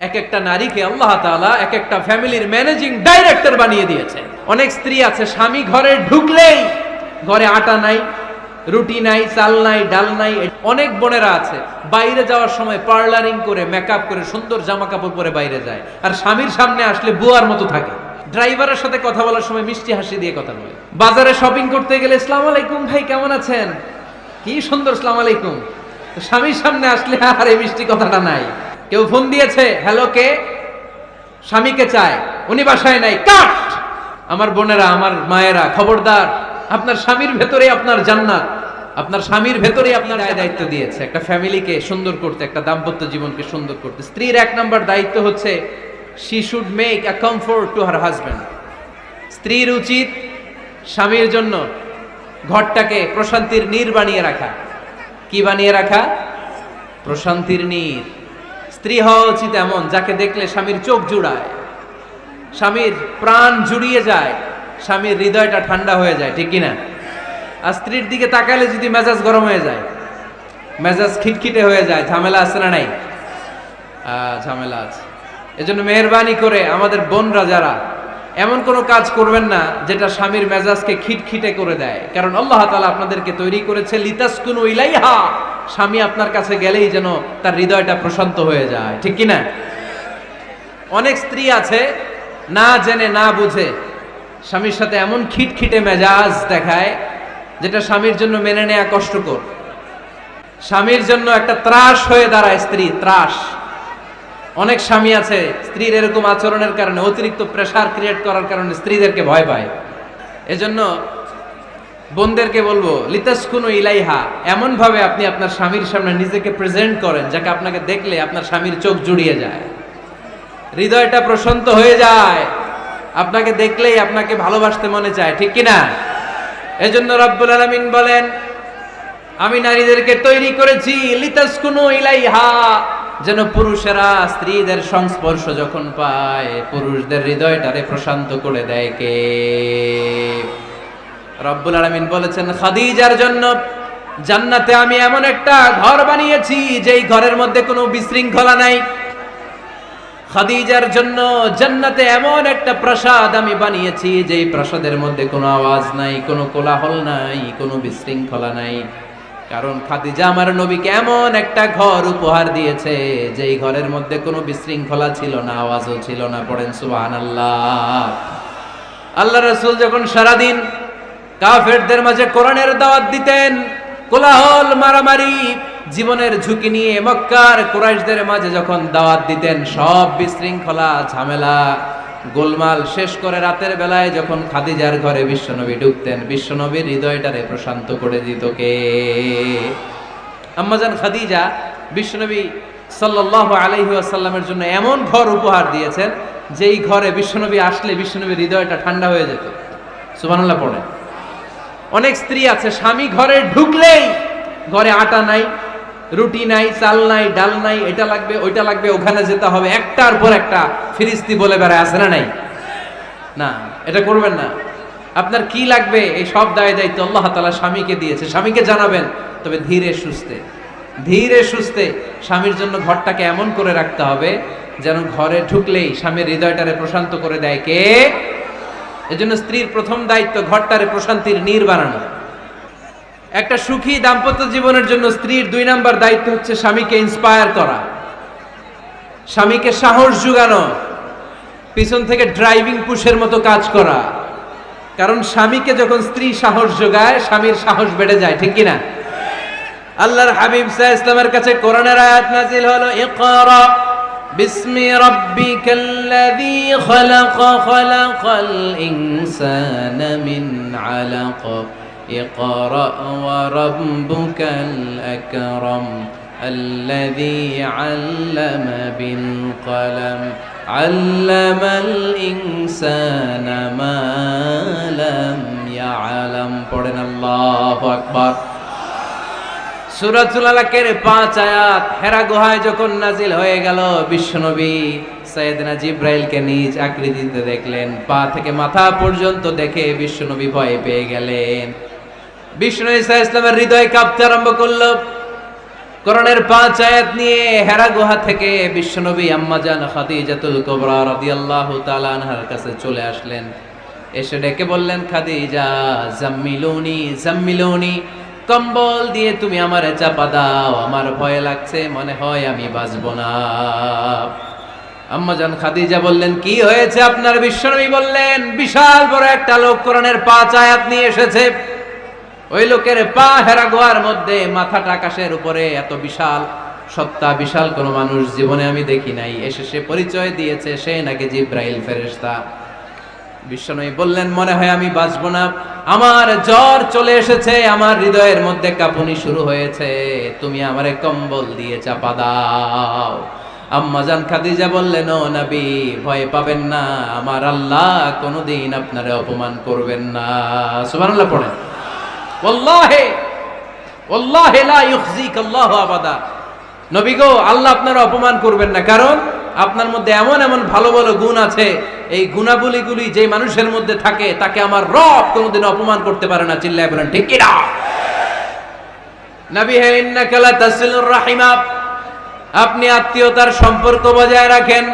এক একটা নারীকে আল্লাহ তাআলা এক একটা ফ্যামিলির ম্যানেজিং ডাইরেক্টর বানিয়ে দিয়েছে। অনেক স্ত্রী আছে স্বামী ঘরে ঢুকলেই ঘরে আটা নাই, রুটি নাই, চাল নাই, ডাল নাই। অনেক বোনেরা আছে বাইরে যাওয়ার সময় পার্লারিং করে মেকআপ করে সুন্দর জামা কাপড় পরে বাইরে যায়, আর স্বামীর সামনে আসলে বুয়ার মতো থাকে। ড্রাইভারের সাথে কথা বলার সময় মিষ্টি হাসি দিয়ে কথা বলে। বাজারে শপিং করতে গেলে আসসালামু আলাইকুম ভাই কেমন আছেন, কি সুন্দর আসসালামু আলাইকুম। স্বামীর সামনে আসলে আর এই মিষ্টি কথাটা নাই। কেউ ফোন দিয়েছে, হ্যালো কে, স্বামীকে চায়, উনি বাসায় নাই, কাট। আমার বোনেরা, আমার মায়েরা, খবরদার, আপনার স্বামীর ভেতরে আপনার জান্নাত, আপনার স্বামীর ভেতরে আপনার দায়িত্ব দিয়েছে একটা ফ্যামিলিকে সুন্দর করতে, একটা দাম্পত্য জীবনকে সুন্দর করতে। স্ত্রীর এক নম্বর দায়িত্ব হচ্ছে she should make a comfort to her husband. স্ত্রীর উচিত স্বামীর জন্য ঘরটাকে প্রশান্তির নীড় বানিয়ে রাখা। কি বানিয়ে রাখা? প্রশান্তির নীড়। স্ত্রী হওয়া উচিত এমন যাকে দেখলে স্বামীর চোখ জুড়ায়, স্বামীর প্রাণ জুড়িয়ে যায়, স্বামীর হৃদয়টা ঠান্ডা হয়ে যায়, ঠিক কিনা? আর স্ত্রীর দিকে তাকালে যদি মেজাজ গরম হয়ে যায়, মেজাজ খিটখিটে হয়ে যায়, ঝামেলা আছে না নাই? ঝামেলা আছে। এজন্য মেহেরবানি করে আমাদের বোনরা যারা এমন কোনো কাজ করবেন না যেটা স্বামীর মেজাজকে খিটখিটে করে দেয়, কারণ আল্লাহ তাআলা আপনাদেরকে তৈরি করেছে লিতাসকুনু ইলাইহা, স্বামী আপনার কাছে গেলেই যেন তার হৃদয়টা প্রশান্ত হয়ে যায়, ঠিক কিনা? অনেক স্ত্রী আছে না জেনে না বুঝে স্বামীর সাথে এমন খিটখিটে মেজাজ দেখায় যেটা স্বামীর জন্য মেনে নেওয়া কষ্টকর, স্বামীর জন্য একটা ত্রাস হয়ে দাঁড়ায় স্ত্রী, ত্রাস। অনেক স্বামী আছে স্ত্রীর এরকম আচরণের কারণে, অতিরিক্ত প্রেসার ক্রিয়েট করার কারণে স্ত্রীদেরকে ভয় পায়। এজন্য বোনদেরকে বলবো লিতাসকুনু ইলাইহা, এমন ভাবে আপনি আপনার স্বামীর সামনে নিজেকে প্রেজেন্ট করেন যাকে আপনাকে দেখলে আপনার স্বামীর চোখ জুড়িয়ে যায়, হৃদয়টা প্রশান্ত হয়ে যায়, আপনাকে দেখলেই আপনাকে ভালোবাসতে মনে চায়, ঠিক কিনা? এজন্য রব্বুল আলামিন বলেন আমি নারীদেরকে তৈরি করেছি লিতাসকুনু ইলাইহা, যেন পুরুষেরা স্ত্রীদের সংস্পর্শ যখন পায় পুরুষদের হৃদয়টারে প্রশান্ত করে দেয়। কে? রব্বুল আলামিন বলেছেন খাদিজার জন্য জান্নাতে আমি এমন একটা ঘর বানিয়েছি যেই ঘরের মধ্যে কোনো বিশৃঙ্খলা নাই। খাদিজার জন্য জান্নাতে এমন একটা প্রাসাদ আমি বানিয়েছি যেই প্রাসাদের মধ্যে কোনো আওয়াজ নাই, কোনো কোলাহল নাই, কোনো বিশৃঙ্খলা নাই। কারণ খাদিজা আমার নবীকে এমন একটা ঘর উপহার দিয়েছে যেই ঘরের মধ্যে কোনো বিশৃঙ্খলা ছিল না, আওয়াজও ছিল না। পড়েন সুবহানাল্লাহ। আল্লাহ রাসূল যখন সারাদিন কাফেরদের মাঝে কোরআনের দাওয়াত দিতেন, কোলাহল, মারামারি, জীবনের ঝুঁকি নিয়ে মক্কার কুরাইশদের মাঝে যখন দাওয়াত দিতেন, সব বিশৃঙ্খলা, ঝামেলা, গোলমাল শেষ করে রাতের বেলায় যখন খাদিজার ঘরে বিশ্বনবী ঢুকতেন, বিশ্বনবীর হৃদয়টারে প্রশান্ত করে দিত কে? আম্মাজান খাদিজা বিশ্বনবী সাল্লাল্লাহু আলাইহি ওয়াসাল্লামের জন্য এমন ঘর উপহার দিয়েছেন যেই ঘরে বিশ্বনবী আসলে বিশ্বনবীর হৃদয়টা ঠান্ডা হয়ে যেত। সুবহানাল্লাহ পড়ে। অনেক স্ত্রী আছে স্বামী ঘরে ঢুকলেই ঘরে আটা নাই, রুটি নাই, চাল নাই, ডাল নাই, এটা লাগবে ওইটা লাগবে, ওখানে যেতে হবে, একটার পর একটা ফিরিস্তি বলে বেড়ায়, আছে না নাই? না, এটা করবেন না। আপনার কি লাগবে এই সব দায়িত্ব আল্লাহ তাআলা স্বামীকে দিয়েছে, স্বামীকে জানাবেন। তবে ধীরে সুস্থে, ধীরে সুস্থে স্বামীর জন্য ঘরটাকে এমন করে রাখতে হবে যেন ঘরে ঢুকলেই স্বামীর হৃদয়টারে প্রশান্ত করে দেয় কে? এজন্য স্ত্রীর প্রথম দায়িত্ব ঘরটারে প্রশান্তির নীড় বানানো। একটা সুখী দাম্পত্য জীবনের জন্য স্ত্রীর 2 নাম্বার দায়িত্ব হচ্ছে স্বামীকে ইন্সপায়ার করা, স্বামীকে সাহস জোগানো, পিছন থেকে ড্রাইভিং পুশের মতো কাজ করা। কারণ স্বামীকে যখন স্ত্রী সাহস যোগায়, স্বামীর সাহস বেড়ে যায়, ঠিক কিনা? আল্লাহর হাবিব সাল্লাল্লাহু আলাইহি ওয়াসাল্লামের কাছে কোরআনের আয়াত নাযিল হলো, ইকরা বিসমি রাব্বিকাল্লাযী খালাক, খালাকাল ইনসানা মিন আলাক, ইকরা ওয়া রাব্বুকাল আকরাম الذي علم بالقلم علم الإنسان ما لم يعلم। পড়েন আল্লাহু আকবার। সূরাতুল আলাকের 5 আয়াত হেরা গুহায় যখন নাজিল হয়ে গেল, বিশ্বনবী সাইয়েদনা জিবরাইলকে নিজ আকৃতিতে দেখলেন, পা থেকে মাথা পর্যন্ত দেখে বিশ্বনবী ভয় পেয়ে গেলেন। বিশ্বনবী সাল্লাল্লাহু আলাইহি ওয়াসাল্লামের হৃদয় কাঁপতে আরম্ভ করলো। কোরআনের 5 আয়াত নিয়ে হেরা গুহা থেকে বিশ্বনবী আম্মাজান খাদিজাতুল কুবরা রাদিয়াল্লাহু তাআলা আনহার কাছে চলে আসলেন। এসে ডেকে বললেন, খাদিজা জাম্মিলুনি জাম্মিলুনি, কম্বল দিয়ে তুমি আমারে চাপা দাও, আমার ভয় লাগছে, মনে হয় আমি বাঁচবো না। আম্মাজান খাদিজা বললেন, কি হয়েছে আপনার? বিশ্বনবী বললেন, বিশাল বড় একটা লোক কোরআনের 5 আয়াত নিয়ে এসেছে। ওই লোকের পা হেরা গুহার মধ্যে, মাথাটা আকাশের উপরে, এত বিশাল সত্তা, বিশাল কোন মানুষ জীবনে আমি দেখি নাই। এসে সে পরিচয় দিয়েছে সে নাকি জিব্রাইল ফেরেশতা। বিশ্বনবী বললেন, মনে হয় আমি বাঁচবো না, আমার জ্বর চলে এসেছে, আমার হৃদয়ের মধ্যে কাঁপুনি শুরু হয়েছে, তুমি আমারে কম্বল দিয়ে চাপা দাও। আম্মাজান খাদিজা বললেন, ও নবী, ভয় পাবেন না, আমার আল্লাহ কোনোদিন আপনারে অপমান করবেন না। সুবহানাল্লাহ পড়েন। ওয়াল্লাহি ওয়াল্লাহি লা ইউখজিকাল্লাহু আবাদা। নবী গো, আল্লাহ আপনারা অপমান করবেন না, কারণ আপনার মধ্যে এমন এমন ভালো ভালো গুণ আছে, এই গুণাবলীগুলি যে মানুষের মধ্যে থাকে তাকে আমার রব কোনোদিন অপমান করতে পারে না। চিল্লায় বলেন ঠিক কিনা? নবী হে, ইন্নাকা লা তাসিলুর রাহিমা, আপনি আত্মীয়তার সম্পর্ক বজায় রাখেন।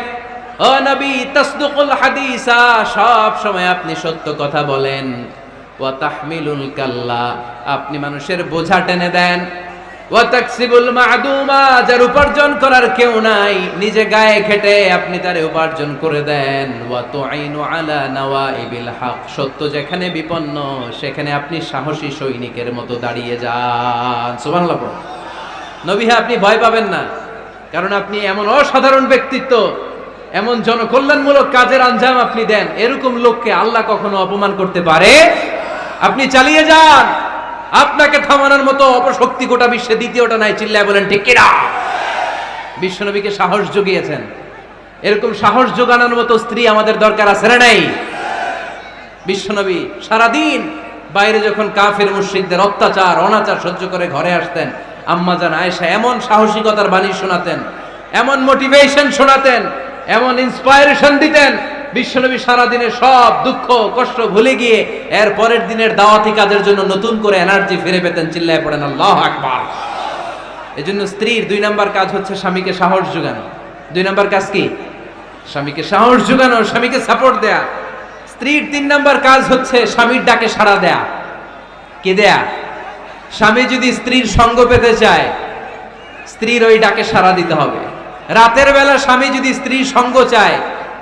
ও নবী, তাসদুকুল হাদিসা, সব সময় আপনি সত্য কথা বলেন। ওয়া তাহমিলুল কাল্লা, আপনি মানুষের বোঝা টেনে দেন। ওয়া তাকসিবুল মা'দুমা, যার উপার্জন করার কেউ নাই, নিজে গায়ে খেটে আপনি তারে উপার্জন করে দেন। ওয়া তুঈনু আলা নাওয়াইবিল হক, সত্য যেখানে বিপন্ন সেখানে আপনি সাহসী সৈনিকের মতো দাঁড়িয়ে যান। সুবহানাল্লাহ। নবী, আপনি ভয় পাবেন না, কারণ আপনি এমন অসাধারণ ব্যক্তিত্ব, এমন জনকল্যাণমূলক কাজের আঞ্জাম আপনি দেন, এরকম লোককে আল্লাহ কখনো অপমান করতে পারে? আপনি চালিয়ে যান, আপনাকে থামানোর মতো অপশক্তি গোটা বিশ্বে দ্বিতীয়টা নাই। চিল্লায় বলেন ঠিক কিনা? বিশ্বনবীকে সাহস জুগিয়েছেন, এরকম সাহস জোগানোর মতো স্ত্রী আমাদের দরকার আছে না নাই? বিশ্বনবী সারাদিন বাইরে যখন কাফের মুশরিকদের অত্যাচার অনাচার সহ্য করে ঘরে আসতেন, আম্মাজান আয়েশা এমন সাহসিকতার বাণী শোনাতেন, এমন মোটিভেশন শোনাতেন, এমন ইন্সপায়ারেশন দিতেন, বিশ্বনবী সারাদিনের সব দুঃখ কষ্ট ভুলে গিয়ে এর পরের দিনের দাওয়াতি কাজের জন্য নতুন করে এনার্জি ফিরে পেতেন। চিল্লায় পড়েন আল্লাহু আকবার। এজন্য স্ত্রীর 2 নাম্বার কাজ হচ্ছে স্বামীকে সাহস যোগানো। 2 নাম্বার কাজ কি? স্বামীকে সাহস যোগানো, স্বামীকে সাপোর্ট দেয়া। স্ত্রীর 3 নাম্বার কাজ হচ্ছে স্বামীর ডাকে সাড়া দেয়া। কে দেয়া? স্বামী যদি স্ত্রীর সঙ্গ পেতে চায়, স্ত্রীর ওই ডাকে সাড়া দিতে হবে। রাতের বেলা স্বামী যদি স্ত্রীর সঙ্গ চায়,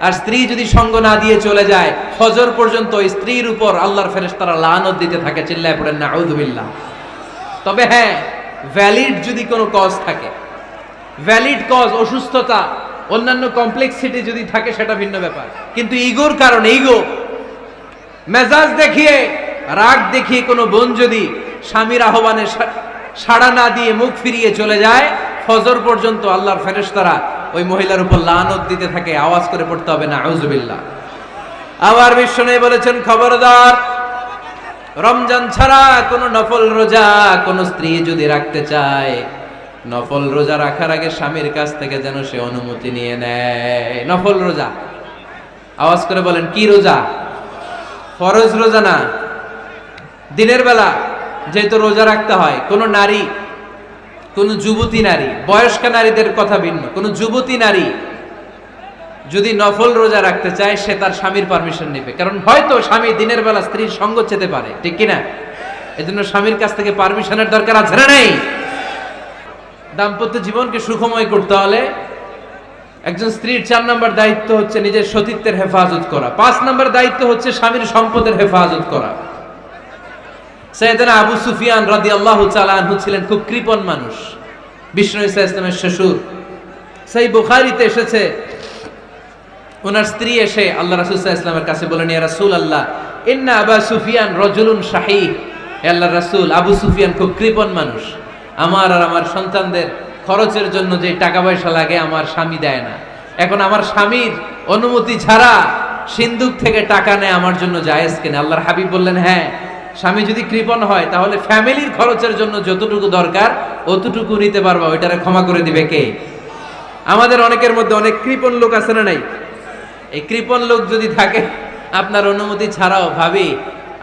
আর স্ত্রী যদি সঙ্গ না দিয়ে চলে যায়, ফজর পর্যন্ত স্ত্রীর উপর আল্লাহর ফেরেশতারা লানত দিতে থাকে। চিল্লায় পড়েন নাউযু বিল্লাহ। তবে হ্যাঁ, ভ্যালিড যদি কোনো কজ থাকে, ভ্যালিড কজ, অসুস্থতা, অন্যান্য কমপ্লেক্সিটি যদি থাকে সেটা ভিন্ন ব্যাপার। কিন্তু ইগোর কারণে, ইগো, মেজাজ দেখিয়ে, রাগ দেখিয়ে কোনো বোন যদি স্বামীর আহ্বানে সাড়া না দিয়ে মুখ ফিরিয়ে চলে যায়, ফজর পর্যন্ত আল্লাহর ফেরেশতারা ওই মহিলার উপর লানত দিতে থাকে। আওয়াজ করে পড়তে হবে নাউযু বিল্লাহ। আবার বিশ্বনবী বলেছেন, খবরদার, রমজান ছাড়া কোন নফল রোজা কোন স্ত্রী যদি রাখতে চায়, নফল রোজা রাখার আগে স্বামীর কাছ থেকে যেন সে অনুমতি নিয়ে নেয়। নফল রোজা, আওয়াজ করে বলেন কি রোজা? ফরজ রোজা না। দিনের বেলা যেহেতু রোজা রাখতে হয়, কোন নারী, কোন যুবতী নারী, বয়স্ক নারীদের কথা ভিন্ন, কোন যুবতী নারী যদি নফল রোজা রাখতে চায়, সে তার স্বামীর পারমিশন নেবে। কারণ হয়তো স্বামী দিনের বেলা স্ত্রীর সঙ্গ চেতে পারে, ঠিক কিনা? এজন্য স্বামীর কাছ থেকে পারমিশনের দরকার আছে না নাই? দাম্পত্য জীবনকে সুখময় করতে হলে একজন স্ত্রীর 4 নম্বর দায়িত্ব হচ্ছে নিজের সতীত্বের হেফাজত করা। 5 নম্বর দায়িত্ব হচ্ছে স্বামীর সম্পদের হেফাজত করা। সাইয়েদনা আবু সুফিয়ান রাদিয়াল্লাহু তাআলা আনহু ছিলেন খুব কৃপণ মানুষ, বিষ্ণু ঈসা ইসলামের শ্বশুর। সেই বুখারীতে এসেছে, ওনার স্ত্রী এসে আল্লাহ রাসূল সাল্লাল্লাহু আলাইহি ওয়াসাল্লামের কাছে বলেন, ইয়া রাসূলুল্লাহ, ইন্না আবা সুফিয়ান রাজুলুন শাহী। হে আল্লাহর রাসূল, আবু সুফিয়ান খুব কৃপণ মানুষ, আমার আর আমার সন্তানদের খরচের জন্য যে টাকা পয়সা লাগে আমার স্বামী দেয় না। এখন আমার স্বামীর অনুমতি ছাড়া সিন্দুক থেকে টাকা নেয় আমার জন্য জায়েজ কিনা? আল্লাহর হাবিব বললেন, হ্যাঁ, স্বামী যদি কৃপণ হয় তাহলে ফ্যামিলির খরচের জন্য যতটুকু দরকার অতটুকু নিতে পারবা, ওইটারে ক্ষমা করে দিবে কে? আমাদের অনেকের মধ্যে অনেক কৃপণ লোক আছে না নাই? এই কৃপণ লোক যদি থাকে, আপনার অনুমতি ছাড়াও ভাবি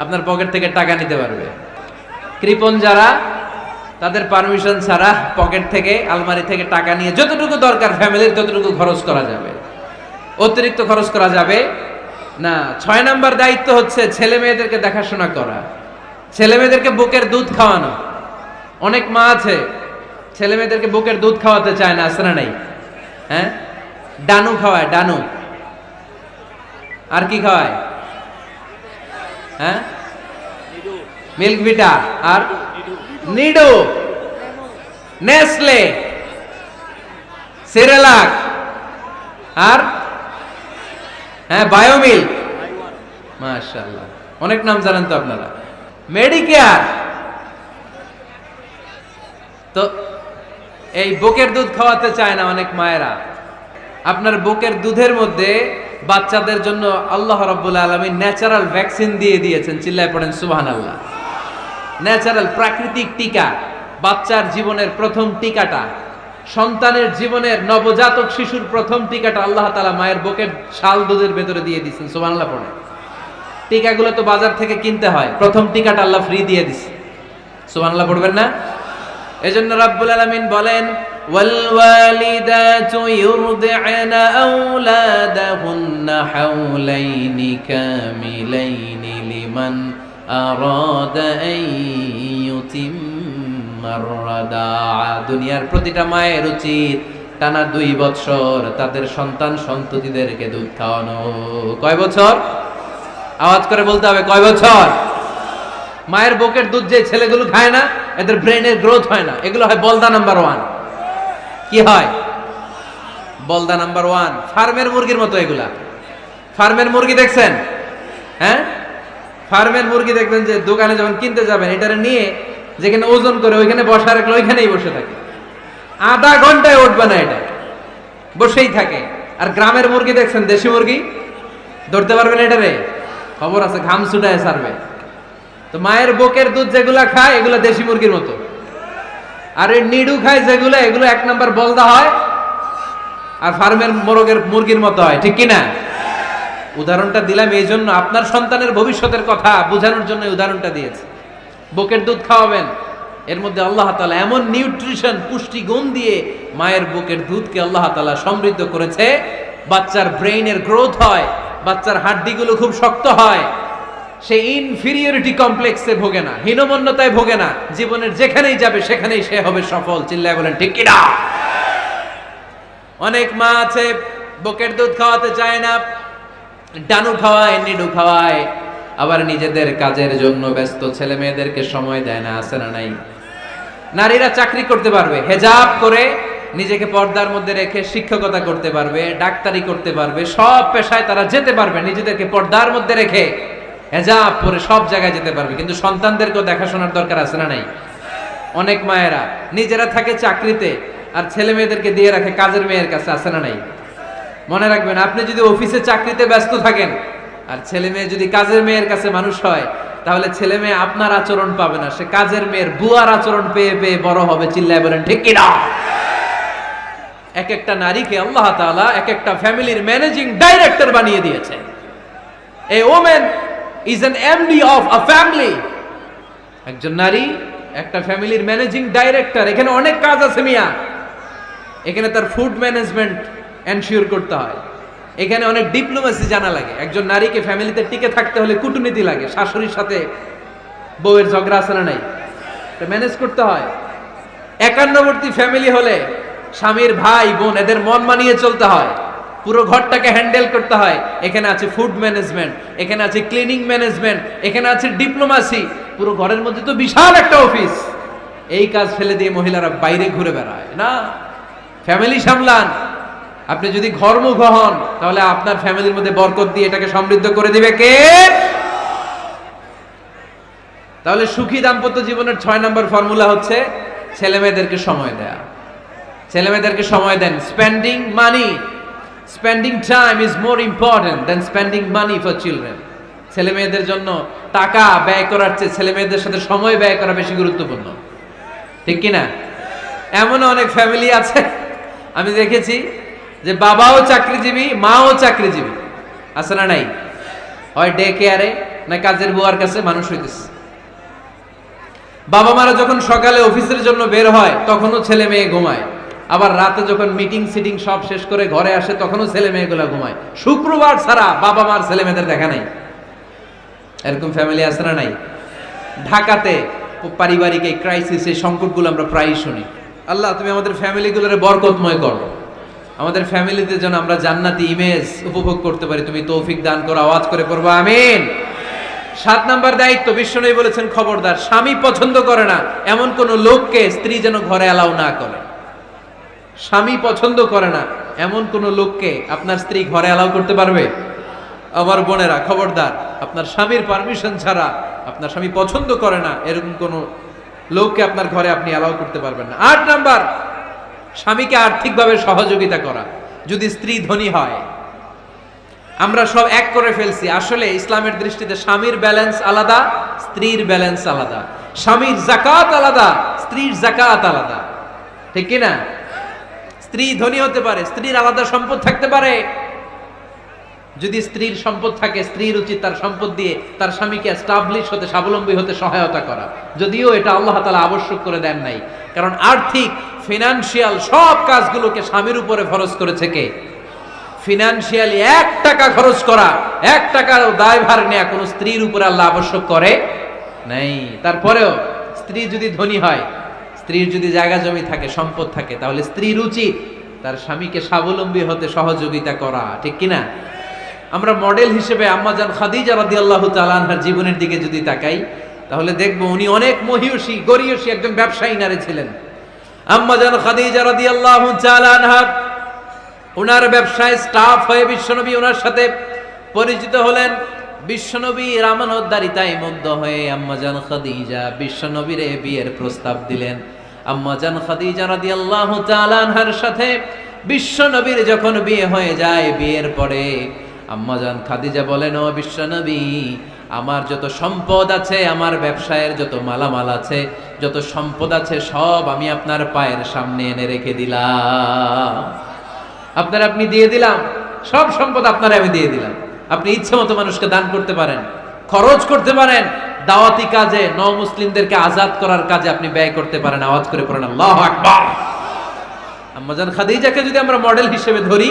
আপনার পকেট থেকে টাকা নিতে পারবে। কৃপণ যারা তাদের পারমিশন ছাড়া পকেট থেকে আলমারি থেকে টাকা নিয়ে যতটুকু দরকার ফ্যামিলির ততটুকু খরচ করা যাবে, অতিরিক্ত খরচ করা যাবে না। 6 নাম্বার দায়িত্ব হচ্ছে ছেলে মেয়েদেরকে দেখাশোনা করা, ছেলে মেয়েদেরকে বুকের দুধ খাওয়ানো। অনেক মা আছে ছেলে মেয়েদেরকে বুকের দুধ খাওয়াতে চায় না, আছে না নাই? হ্যাঁ, ডানু খাওয়ায়, ডানু। আর কি খাওয়ায়? হ্যাঁ, মিল্ক ভিটা, আর নিডো, নেসলে, সেরেলাক, আর হ্যাঁ বায়োমিল্ক। মাশাআল্লাহ, অনেক নাম জানেন তো আপনারা। মেডিকেয়ার। তো এই বুকের দুধ খাওয়াতে চায় না অনেক মায়েরা। আপনার বুকের দুধের মধ্যে বাচ্চাদের জন্য আল্লাহ রাব্বুল আলামিন ন্যাচারাল ভ্যাকসিন দিয়ে দিয়েছেন। চিল্লায় পড়েন সুবহানাল্লাহ। ন্যাচারাল, প্রাকৃতিক টিকা, বাচ্চার জীবনের প্রথম টিকাটা, সন্তানের জীবনের নবজাতক শিশুর প্রথম টিকাটা আল্লাহ তাআলা মায়ের বুকের শাল দুধের ভেতরে দিয়ে দিয়েছেন। সুবহানাল্লাহ পড়ে। টিকাগুলো তো বাজার থেকে কিনতে হয়, প্রথম টিকাটা আল্লাহ ফ্রি দিয়ে দিয়েছে। সুবহানাল্লাহ পড়বেন না? এজন্য রাব্বুল আলামিন বলেন, ওয়াল ওয়ালিদাতু ইউরদি'না আওলাদাহুন্না হাওলাইনি কামিলাইনি লিমান আরাদা আন ইউতিম্মার রাদাআ। দুনিয়ার প্রতিটা মায়ের উচিত টানা 2 বছর তাদের সন্তান সন্ততিদেরকে দুধ খাওয়ানো। কয় বছর? আওয়াজ করে বলতে হবে, কয় বছর? মায়ের বুকের দুধ যে ছেলেগুলো খায় না, এদের ব্রেনের গ্রোথ হয় না। এগুলো হয় বলদা নাম্বার 1। কি হয়? বলদা নাম্বার 1। ফার্মের মুরগির মতো এগুলা। ফার্মের মুরগি দেখছেন? হ্যাঁ, ফার্মের মুরগি দেখবেন যে দোকানে যখন কিনতে যাবেন, এটারে নিয়ে যেখানে ওজন করে ওইখানে বসা রাখলে ওইখানেই বসে থাকে, আধা ঘন্টায় উঠবে না, এটা বসেই থাকে। আর গ্রামের মুরগি দেখছেন, দেশি মুরগি, ধরতে পারবেন এটারে? খবর আছে, ঘাম ছুটায় ছাড়বে। তো মায়ের বুকের দুধ যেগুলা খায় এগুলা দেশি মুরগির মতো, আর এই নিডু খায় যেগুলো, এগুলো 1 নাম্বার বলদা হয়, আর ফার্মের মুরগির মতো হয়। ঠিক কিনা? উদাহরণটা দিলাম এই জন্য, আপনার সন্তানের ভবিষ্যতের কথা বোঝানোর জন্য উদাহরণটা দিয়েছে। বুকের দুধ খাওয়াবেন, এর মধ্যে আল্লাহ তাআলা এমন নিউট্রিশন, পুষ্টি গুণ দিয়ে মায়ের বুকের দুধকে আল্লাহ তাআলা সমৃদ্ধ করেছে। বাচ্চার ব্রেইনের গ্রোথ হয়, বাচ্চার হাড্ডিগুলো খুব শক্ত হয়, সে ইনফিরিয়রিটি কমপ্লেক্সে ভোগে না, হীনমন্যতায় ভোগে না। জীবনের যেখানেই যাবে সেখানেই সে হবে সফল। চিল্লায় বলেন ঠিক কিনা? অনেক মা আছে বুকের দুধ খাওয়াতে চায় না, ডানু খাওয়ায়, নিডু খাওয়ায়, আবার নিজেদের কাজের জন্য ব্যস্ত, ছেলে মেয়েদেরকে সময় দেয় না। আছে না নাই? নারীরা চাকরি করতে পারবে, হেজাব করে নিজেকে পর্দার মধ্যে রেখে শিক্ষকতা করতে পারবে, ডাক্তারি করতে পারবে, সব পেশায় তারা যেতে পারবে, নিজেদেরকে পর্দার মধ্যে রেখে হেজাব পরে সব জায়গায় যেতে পারবে। কিন্তু সন্তানদেরকেও দেখাশোনার দরকার আছে না নাই? অনেক মায়েরা নিজেরা থাকে চাকরিতে আর ছেলে মেয়েদেরকে দিয়ে রাখে কাজের মেয়ের কাছে। আছে না নাই? মনে রাখবেন, আপনি যদি অফিসে চাকরিতে ব্যস্ত থাকেন আর ছেলে মেয়ে যদি কাজের মেয়ের কাছে মানুষ হয়, তাহলে ছেলে মেয়ে আপনার আচরণ পাবে না, সে কাজের মেয়ের বুয়ার আচরণ পেয়ে পেয়ে বড় হবে। চিল্লায় বলেন ঠিক কিনা? এক একটা নারীকে আল্লাহ তাআলা এক একটা ফ্যামিলির ম্যানেজিং ডাইরেক্টর বানিয়ে দিয়েছে। A woman is an MD of a family. একজন নারী একটা ফ্যামিলির ম্যানেজিং ডাইরেক্টর। এখানে অনেক কাজ আছে মিয়া। এখানে তার ফুড ম্যানেজমেন্ট এনশিওর করতে হয়, এখানে অনেক ডিপ্লোমেসি জানা লাগে। একজন নারীকে ফ্যামিলিতে টিকে থাকতে হলে কূটনীতি লাগে, শাশুড়ির সাথে বউয়ের ঝগড়া আছে না নাই, এটা ম্যানেজ করতে হয়। একান্নবর্তী ফ্যামিলি হলে স্বামীর ভাই বোন এদের মন মানিয়ে চলতে হয়, পুরো ঘরটাকে হ্যান্ডেল করতে হয়। এখানে আছে ফুড ম্যানেজমেন্ট, এখানে আছে ক্লিনিং ম্যানেজমেন্ট, এখানে আছে ডিপ্লোমাসি। পুরো ঘরের মধ্যে তো বিশাল একটা অফিস। এই কাজ ফেলে দিয়ে মহিলারা বাইরে ঘুরে বেড়ায় না। ফ্যামিলি সামলান। আপনি যদি ঘরমুখ হন তাহলে আপনার ফ্যামিলির মধ্যে বরকত দিয়ে এটাকে সমৃদ্ধ করে দিবে কে? তাহলে সুখী দাম্পত্য জীবনের 6 নম্বর ফর্মুলা হচ্ছে ছেলে মেয়েদেরকে সময় দেয়া। ছেলে মেয়েদেরকে সময় দেন। Spending money, spending time is more important than spending money for children. ছেলে মেয়েদের জন্য টাকা ব্যয় করার চেয়ে ছেলে মেয়েদের সাথে সময় ব্যয় করা বেশি গুরুত্বপূর্ণ। ঠিক কিনা? এমন অনেক ফ্যামিলি আছে আমি দেখেছি যে বাবাও চাকরিজীবী, মাও চাকরিজীবী। আছে না নাই? হয় ডে কেয়ারে না কাজের বুয়ার কাছে মানুষ হইতেছে। বাবা মারা যখন সকালে অফিসের জন্য বের হয় তখনও ছেলে মেয়ে ঘুমায়, আবার রাতে যখন মিটিং সিটিং সব শেষ করে ঘরে আসে তখনও ছেলে মেয়েগুলো ঘুমায়। শুক্রবার ছাড়া বাবা মার ছেলে মেয়েদের দেখা নাই। এরকম ফ্যামিলি আছে না নাই? ঢাকাতে পারিবারিক এই ক্রাইসিস, এই সংকটগুলো আমরা প্রায়ই শুনি। আল্লাহ তুমি আমাদের ফ্যামিলিগুলোরে বরকতময় করো, আমাদের ফ্যামিলিতে যেন আমরা জান্নাতি ইমেজ উপভোগ করতে পারি, তুমি তৌফিক দান করো। আওয়াজ করে পড়বো আমিন। 7 নাম্বার দায়িত্ব, বিশ্বনবী বলেছেন খবরদার, স্বামী পছন্দ করে না এমন কোন লোককে স্ত্রী যেন ঘরে অ্যালাউ না করে। স্বামী পছন্দ করে না এমন কোন লোককে আপনার স্ত্রী ঘরে অ্যালাউ করতে পারবে? আমার বোনেরা খবরদার, আপনার স্বামীর পারমিশন ছাড়া, আপনার স্বামী পছন্দ করে না এরকম কোন লোককে আপনার ঘরে আপনি অ্যালাউ করতে পারবেন না। 8 নাম্বার, স্বামীকে আর্থিকভাবে সহযোগিতা করা। যদি স্ত্রী ধনী হয়, আমরা সব এক করে ফেলছি, আসলে ইসলামের দৃষ্টিতে স্বামীর ব্যালেন্স আলাদা, স্ত্রীর ব্যালেন্স আলাদা। স্বামীর যাকাত আলাদা, স্ত্রীর যাকাত আলাদা, ঠিক কি না? স্ত্রী ধনী হতে পারে, স্ত্রীর আলাদা সম্পদ থাকতে পারে। যদি স্ত্রীর সম্পদ থাকে, স্ত্রীর উচিত তার সম্পদ দিয়ে তার স্বামীকে এস্টাবলিশ হতে, স্বাবলম্বী হতে সহায়তা করা। যদিও এটা আল্লাহ তাআলা আবশ্যক করে দেন নাই, কারণ আর্থিক ফিনান্সিয়াল সব কাজগুলোকে স্বামীর উপরে ফরজ করেছে কে? ফিনান্সিয়ালি 1 টাকা খরচ করা, 1 টাকার দায়ভার নেওয়া কোন স্ত্রীর উপরে আল্লাহ আবশ্যক করে নাই। তারপরেও স্ত্রী যদি ধনী হয়, স্ত্রীর যদি জায়গা জমি থাকে, সম্পদ থাকে, তাহলে স্ত্রীর উচিত তার স্বামীকে স্বাবলম্বী হতে সহযোগিতা করা, ঠিক কিনা? আমরা মডেল হিসেবে আম্মাজান খাদিজা রাদিয়াল্লাহু তাআলা আনহার জীবনের দিকে যদি তাকাই, তাহলে দেখব উনি অনেক মহিয়সী গরিয়সী একজন ব্যবসায়ী নারী ছিলেন। আম্মাজান খাদিজা রাদিয়াল্লাহু তাআলা আনহা ওনার ব্যবসায় স্টাফ হয়ে বিশ্বনবী ওনার সাথে পরিচিত হলেন। বিশ্বনবীর আমানতদারিতায় মুগ্ধ হয়ে আম্মাজান খাদিজা বিশ্বনবীর বিয়ের প্রস্তাব দিলেন। আম্মাজান খাদিজা রাদিয়াল্লাহু তাআলা আনহার সাথে বিশ্বনবীর যখন বিয়ে হয়ে যায়, বিয়ের পরে আম্মাজান খাদিজা বলেন, ও বিশ্বনবী, আমার যত সম্পদ আছে, আমার ব্যবসায়ের যত মালামাল আছে, যত সম্পদ আছে, সব আমি আপনার পায়ের সামনে এনে রেখে দিলাম। আপনি দিয়ে দিলাম, সব সম্পদ আপনার আমি দিয়ে দিলাম। আপনি ইচ্ছে মতো মানুষকে দান করতে পারেন, খরচ করতে পারেন, দাওয়াতি কাজে, মুসলিমদেরকে আজাদ করার কাজে আপনি ব্যয় করতে পারেন। আওয়াজ করে পড়েন আল্লাহু আকবার। আম্মাজান খাদিজাকে যদি আমরা মডেল হিসেবে ধরি,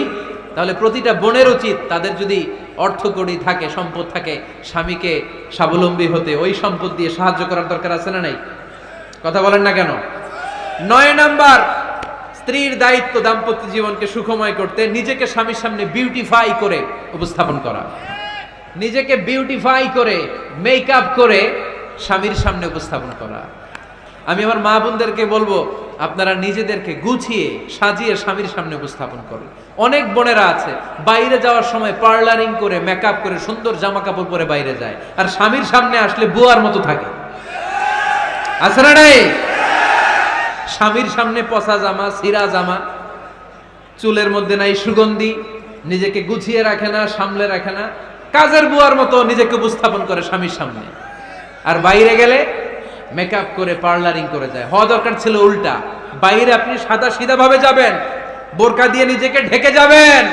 তাহলে প্রতিটা বোনের উচিত তাদের যদি অর্থকড়ি থাকে, সম্পদ থাকে, স্বামীকে স্বাবলম্বী হতে ওই সম্পদ দিয়ে সাহায্য করার দরকার আছে না নাই? কথা বলেন না কেন? 9 নাম্বার, স্ত্রীর দায়িত্ব দাম্পত্য জীবনকে সুখময় করতে নিজেকে স্বামীর সামনে বিউটিফাই করে উপস্থাপন করা। নিজেকে বিউটিফাই করে, মেকআপ করে স্বামীর সামনে উপস্থাপন করা। আমি আমার মা বোনদেরকে বলবো, আপনারা নিজেদেরকে গুছিয়ে সাজিয়ে স্বামীর সামনে উপস্থাপন করুন। অনেক বোনেরা আছে বাইরে যাওয়ার সময় পার্লারিং করে, মেকআপ করে, সুন্দর জামা কাপড় পরে বাইরে যায়, আর স্বামীর সামনে আসলে বুয়ার মতো থাকে। আছে না নাই? স্বামীর সামনে পচা জামা, ছিঁড়া জামা, চুলের মধ্যে নাই সুগন্ধি, নিজেকে গুছিয়ে রাখে না, সামলে রাখে না, কাজের বুয়ার মতো নিজেকে উপস্থাপন করে স্বামীর সামনে। আর বাইরে গেলে মেকআপ করে, পার্লারিং করে যায়। হওয়া দরকার ছিল উল্টা, বাইরে আপনি সাদা সিধা ভাবে যাবেন, বোরকা দিয়ে নিজেকে ঢেকে যাবেন।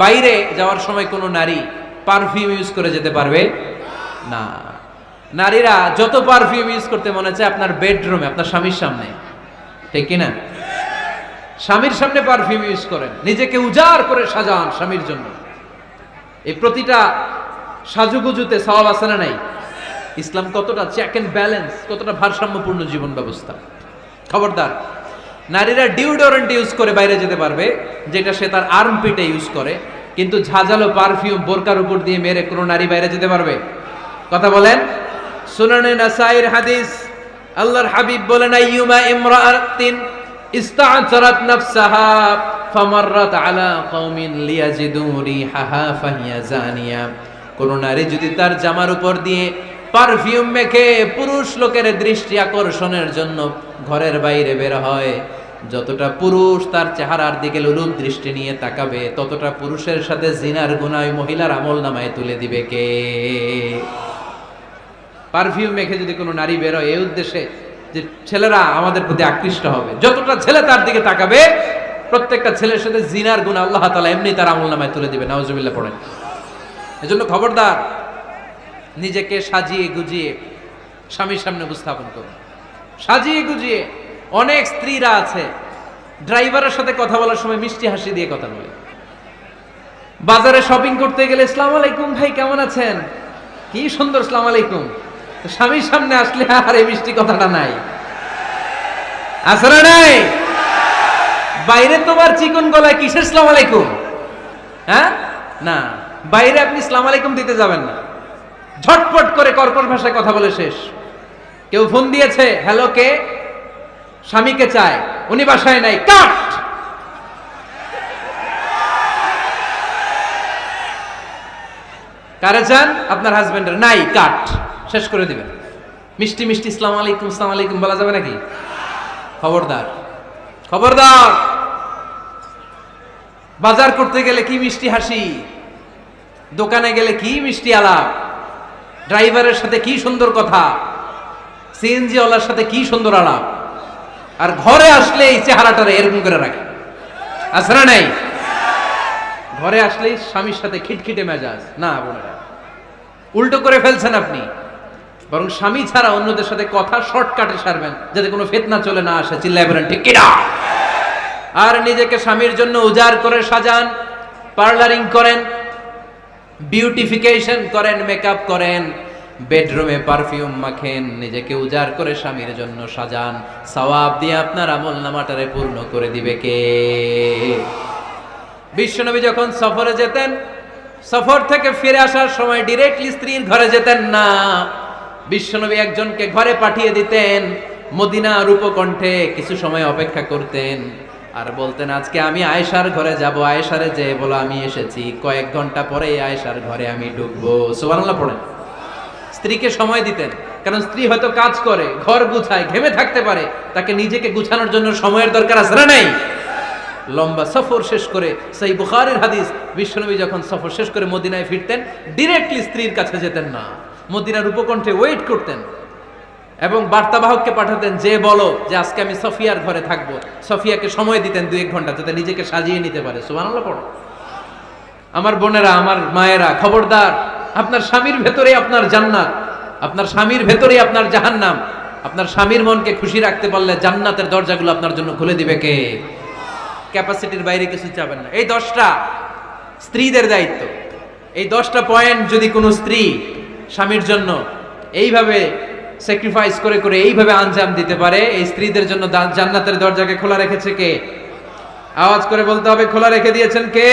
বাইরে যাওয়ার সময় কোনো নারী পারফিউম ইউজ করে যেতে পারবে না। নারীরা যত পারফিউম ইউজ করতে মনে চায় আপনার বেডরুমে, আপনার স্বামীর সামনে, ঠিক কিনা? স্বামীর সামনে পারফিউম ইউজ করেন, নিজেকে উজাড় করে সাজান স্বামীর জন্য। এই প্রতিটা সাজুগুজুতে সওয়াব আছে না নাই? ইসলাম কতটা চেক এন্ড ব্যালেন্স, কতটা ভারসাম্যপূর্ণ জীবন ব্যবস্থা। খবরদার, নারীরা ডিওডোরেন্ট ইউজ করে বাইরে যেতে পারবে, যেটা সে তার আর্মপিটে ইউজ করে, কিন্তু ঝাঁঝালো পারফিউম বোরকার উপর দিয়ে মেরে কোনো নারী বাইরে যেতে পারবে? কথা বলেন। সুনানে নাসাইর হাদিস, আল্লাহর হাবিব বলেন, আইয়ুমা ইমরাআতিন ইস্তা'তারাত নাফসাহা ফামাররাত আলা কওমিন লিয়াজিদু রিহাহা ফাহিয়া জানিয়া। কোন নারী যদি তার জামার উপর দিয়ে পারফিউম মেখে পুরুষ লোকের দৃষ্টি আকর্ষণের জন্য ঘরের বাইরে বের হয়, যতটা পুরুষ তার চেহারার দিকে লোলুপ দৃষ্টি নিয়ে তাকাবে, ততটা পুরুষের সাথে জিনার গুনাহ মহিলার আমলনামায় তুলে দিবে কে? পারফিউম মেখে যদি কোনো নারী বের হয় এই উদ্দেশ্যে যে ছেলেরা আমাদের প্রতি আকৃষ্ট হবে, যতটা ছেলে তার দিকে তাকাবে, প্রত্যেকটা ছেলের সাথে জিনার গুনাহ আল্লাহ তাআলা এমনি তার আমলনামায় তুলে দিবে। নাউজুবিল্লাহ পড়েন। এজন্য খবরদার, নিজেকে সাজিয়ে গুজিয়ে স্বামীর সামনে উপস্থাপন করুন। সাজিয়ে গুজিয়ে অনেক স্ত্রীরা আছে ড্রাইভারের সাথে কথা বলার সময় মিষ্টি হাসি দিয়ে কথা বলে। বাজারে শপিং করতে গেলে আসসালামু আলাইকুম ভাই কেমন আছেন, কি সুন্দর আসসালামু আলাইকুম। স্বামীর সামনে আসলে আর এই মিষ্টি কথাটা নাই, আসলে নাই। বাইরে তোমার চিকন গলায় কিসের আসসালামু আলাইকুম, হ্যাঁ না, বাইরে আপনি আসসালামু আলাইকুম দিতে যাবেন না, ঝটপট করে কর্কশ ভাষায় কথা বলে শেষ। কেউ ফোন দিয়েছে, হ্যালো কে, স্বামীকে চায়, উনি বাসায় নাই, কাট। কারে চান, আপনার হাজবেন্ডের, নাই, কাট, শেষ করে দিবেন। মিষ্টি মিষ্টি আসসালামু আলাইকুম আসসালামু আলাইকুম বলা যাবে নাকি? খবরদার, খবরদার। বাজার করতে গেলে কি মিষ্টি হাসি, দোকানে গেলে কি মিষ্টি আলাপ, ড্রাইভারের সাথে কি সুন্দর কথা, সিএনজি ওয়ালার সাথে কি সুন্দর আলাপ, আর ঘরে আসলে এই চেহারাটারে এরকম করে রাখে, আছে না নাই? ঘরে আসলেই স্বামীর সাথে খিটখিটে মেজাজ, না বোনেরা, উল্টো করে ফেলছেন আপনি। বরং স্বামী ছাড়া অন্যদের সাথে কথা শর্টকাটে সারবেন, যাতে কোনো ফিতনা চলে না আসে। চিল্লায় বলেন ঠিক কিনা? আর নিজেকে স্বামীর জন্য উজাড় করে সাজান, পার্লারিং করেন, বিউটিফিকেশন করেন, মেকআপ করেন, বেডরুমে পারফিউম মাখেন, নিজেকে উজাড় করে স্বামীর জন্য সাজান। সওয়াব দিয়ে আপনার আমল নামাটারে পূর্ণ করে দিবে কে? বিশ্বনবী যখন সফরে যেতেন, সফর থেকে ফিরে আসার সময় ডিরেক্টলি স্ত্রীর ঘরে যেতেন না। বিশ্বনবী একজনকে ঘরে পাঠিয়ে দিতেন, মদিনার উপকণ্ঠে কিছু সময় অপেক্ষা করতেন, আর বলতেন আজকে আমি আয়েশার ঘরে যাব, আয়েশারে যে বলো আমি এসেছি, কয়েক ঘন্টা পরে আয়েশার ঘরে আমি ঢুকবো। সুবহানাল্লাহ পড়েন। স্ত্রীকে সময় দিতেন, কারণ স্ত্রী হয়তো কাজ করে, ঘর গুছায়, ঘেমে থাকতে পারে, তাকে নিজেকে গুছানোর জন্য সময়ের দরকার আছে না নাই? লম্বা সফর শেষ করে, সেই বুখারীর হাদিস, বিশ্বনবী যখন সফর শেষ করে মদিনায় ফিরতেন, ডিরেক্টলি স্ত্রীর কাছে যেতেন না, মদিনার উপকণ্ঠে ওয়েট করতেন এবং বার্তাবাহককে পাঠাতেন, যে বলো যে আজকে আমি সফিয়ার ঘরে থাকবো। সফিয়াকে সময় দিতেন 2-1 ঘন্টা, যাতে নিজেকে সাজিয়ে নিতে পারে। সুবহানাল্লাহ পড়ো। আমার বোনেরা, আমার মায়েরা, খবরদার, আপনার স্বামীর ভেতরে আপনার জান্নাত, আপনার স্বামীর ভেতরে আপনার জাহান্নাম। আপনার স্বামীর মনকে খুশি রাখতে পারলে জান্নাতের দরজাগুলো আপনার জন্য খুলে দিবে কে? ক্যাপাসিটির বাইরে কিছু চাবেন না। এই 10টা স্ত্রীদের দায়িত্ব। এই 10টা পয়েন্ট যদি কোনো স্ত্রী স্বামীর জন্য এইভাবে স্যাক্রিফাইস করে করে এইভাবে আঞ্জাম দিতে পারে, এই স্ত্রীদের জন্য জান্নাতের দরজাকে খোলা রেখেছে কে? আওয়াজ করে বলতে হবে, খোলা রেখে দিয়েছেন কে?